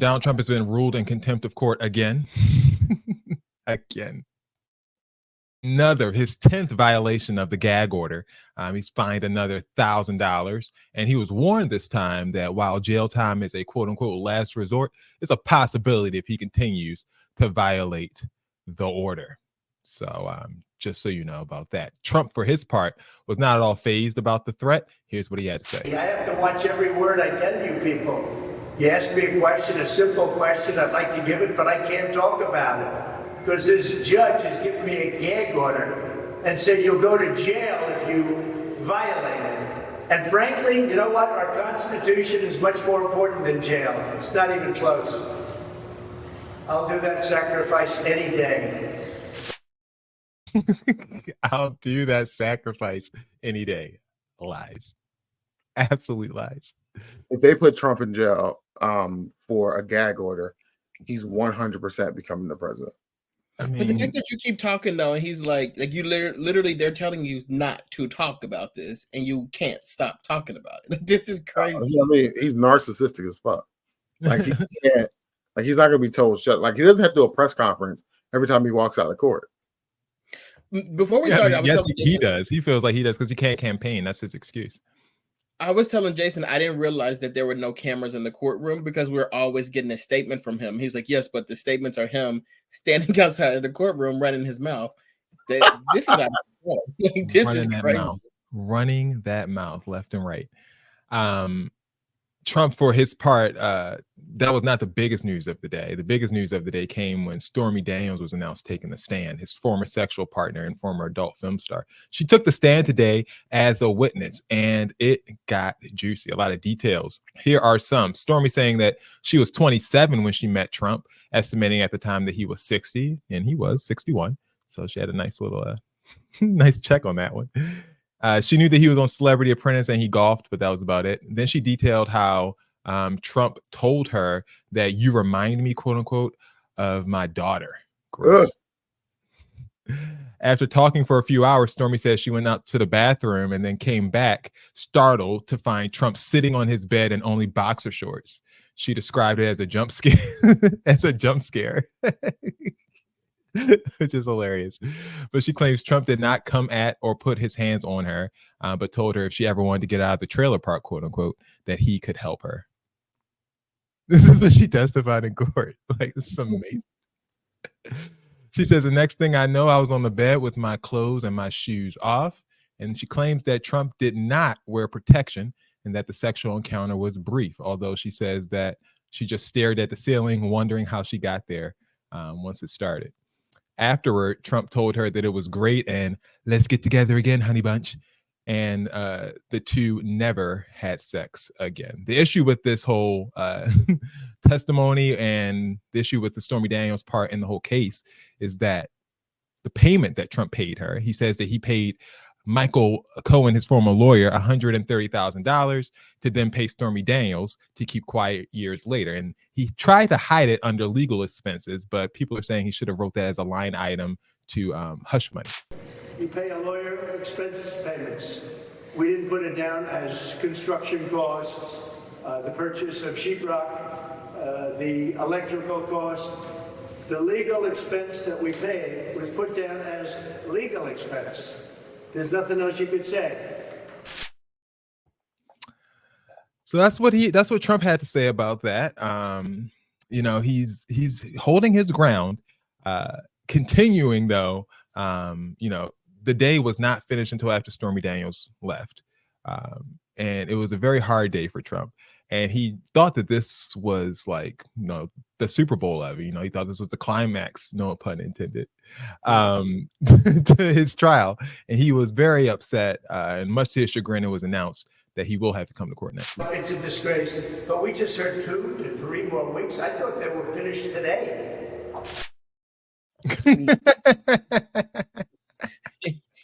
Donald Trump has been ruled in contempt of court again. Again. His 10th violation of the gag order. He's fined another $1,000. And he was warned this time that while jail time is a quote unquote last resort, it's a possibility if he continues to violate the order. So just so you know about that. Trump, for his part, was not at all fazed about the threat. Here's what he had to say. I have to watch every word I tell you people. You ask me a question, a simple question, I'd like to give it, but I can't talk about it. Because this judge has given me a gag order and said you'll go to jail if you violate it. And frankly, you know what? Our Constitution is much more important than jail. It's not even close. I'll do that sacrifice any day. I'll do that sacrifice any day. Lies. Absolute lies. If they put Trump in jail for a gag order, he's 100% becoming the president. I mean, but the fact that you keep talking though, and he's like you literally, they're telling you not to talk about this, and you can't stop talking about it. Like, this is crazy. I mean, he's narcissistic as fuck. Like he can't, like he's not gonna be told shut. Like he doesn't have to do a press conference every time he walks out of court. Before we started, yes, he does. He feels like he does because he can't campaign. That's his excuse. I was telling Jason, I didn't realize that there were no cameras in the courtroom because we're always getting a statement from him. He's like, yes, but the statements are him standing outside of the courtroom running his mouth. This is out of control. This is crazy. Running that mouth left and right. Trump, for his part, that was not the biggest news of the day. The biggest news of the day came when Stormy Daniels was announced taking the stand, his former sexual partner and former adult film star. She took the stand today as a witness, and it got juicy. A lot of details. Here are some. Stormy saying that she was 27 when she met Trump, estimating at the time that he was 60, and he was 61. So she had a nice little nice check on that one. She knew that he was on Celebrity Apprentice and he golfed, but that was about it. Then she detailed how Trump told her that you remind me, quote unquote, of my daughter. Gross. After talking for a few hours, Stormy says she went out to the bathroom and then came back startled to find Trump sitting on his bed in only boxer shorts. She described it as a jump scare, which is hilarious. But she claims Trump did not come at or put his hands on her, but told her if she ever wanted to get out of the trailer park, quote unquote, that he could help her. This is what she testified in court. Like, this is amazing. She says, the next thing I know, I was on the bed with my clothes and my shoes off. And she claims that Trump did not wear protection and that the sexual encounter was brief, although she says that she just stared at the ceiling, wondering how she got there once it started. Afterward, Trump told her that it was great and let's get together again, honey bunch. And the two never had sex again. The issue with this whole testimony and the issue with the Stormy Daniels part in the whole case is that the payment that Trump paid her, he says that he paid Michael Cohen, his former lawyer, $130,000 to then pay Stormy Daniels to keep quiet years later. And he tried to hide it under legal expenses, but people are saying he should have wrote that as a line item to hush money. We pay a lawyer expenses payments. We didn't put it down as construction costs, the purchase of sheetrock, the electrical cost. The legal expense that we paid was put down as legal expense. There's nothing else you could say. So that's what Trump had to say about that. You know, he's holding his ground, continuing though. You know, the day was not finished until after Stormy Daniels left. And it was a very hard day for Trump. And he thought that this was like, you know, the Super Bowl of it. You know, he thought this was the climax, no pun intended, to his trial. And he was very upset. And much to his chagrin, it was announced that he will have to come to court next week. It's a disgrace. But we just heard 2 to 3 more weeks. I thought they were finished today.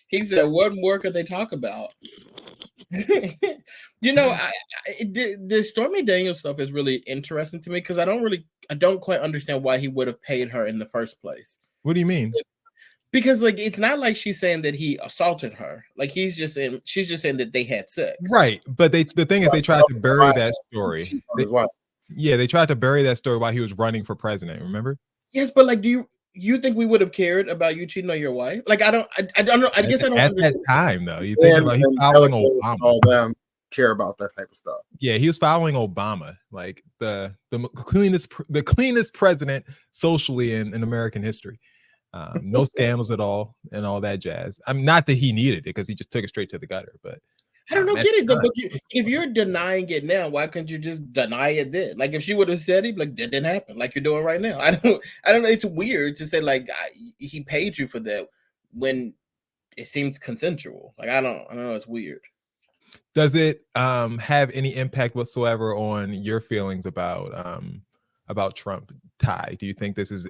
He said, what more could they talk about? You know, the Stormy Daniels stuff is really interesting to me because I don't quite understand why he would have paid her in the first place. What do you mean? Because like it's not like she's saying that he assaulted her. Like she's just saying that they had sex. Right. But the thing is they tried to bury that story. Yeah, they tried to bury that story while he was running for president. Remember? Yes, but like, do you think we would have cared about you cheating on your wife? Like, I don't know. I guess I don't At that understand. time, though, you thinking about he's And following Kelly and all Obama. them care about that type of stuff. Yeah, he was following Obama, like the cleanest president socially in American history. No scandals at all and all that jazz. I'm not that he needed it because he just took it straight to the gutter, but I don't know, at get it the though. time, But if you're denying it now, why couldn't you just deny it then? Like if she would have said it, like that didn't happen, like you're doing right now. I don't know. It's weird to say like he paid you for that when it seems consensual. Like I don't know. It's weird. does it have any impact whatsoever on your feelings about Trump, Ty? Do you think this is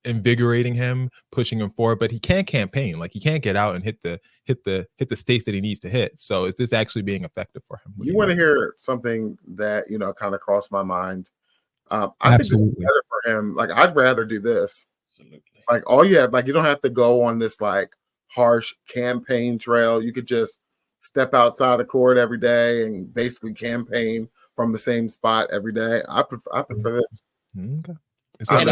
invigorating him, pushing him forward? But he can't campaign, like he can't get out and hit the states that he needs to hit. So is this actually being effective for him? You want to hear something that kind of crossed my mind? I think it's better for him. Like I'd rather do this. Absolutely. Like all you have, like you don't have to go on this like harsh campaign trail. You could just step outside of court every day and basically campaign from the same spot every day. I prefer this. Okay. And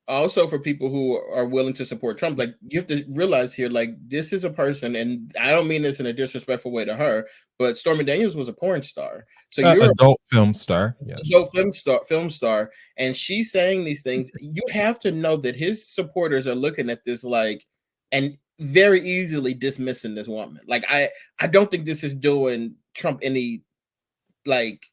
also for people who are willing to support Trump, like you have to realize here, like this is a person, and I don't mean this in a disrespectful way to her, but Stormy Daniels was a porn star. So you're adult film star, yes. Adult film star, and she's saying these things. You have to know that his supporters are looking at this like, and very easily dismissing this woman. Like I don't think this is doing Trump any like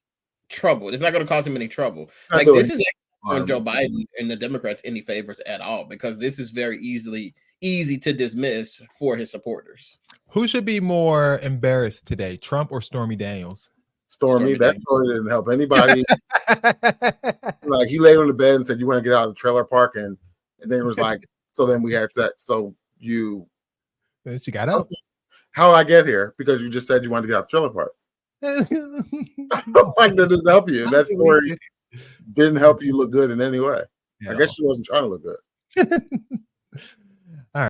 trouble. It's not going to cause him any trouble. Like this is on Joe Biden and the Democrats any favors at all, because this is very easy to dismiss for his supporters. Who should be more embarrassed today, Trump or Stormy Daniels? Stormy that story didn't help anybody. Like he laid on the bed and said, "You want to get out of the trailer park?" And then it was like, "So then we had sex." So she got out. How I get here? Because you just said you wanted to get out of the trailer park. Like that doesn't help you. That story didn't help you look good in any way. Yeah. I guess she wasn't trying to look good.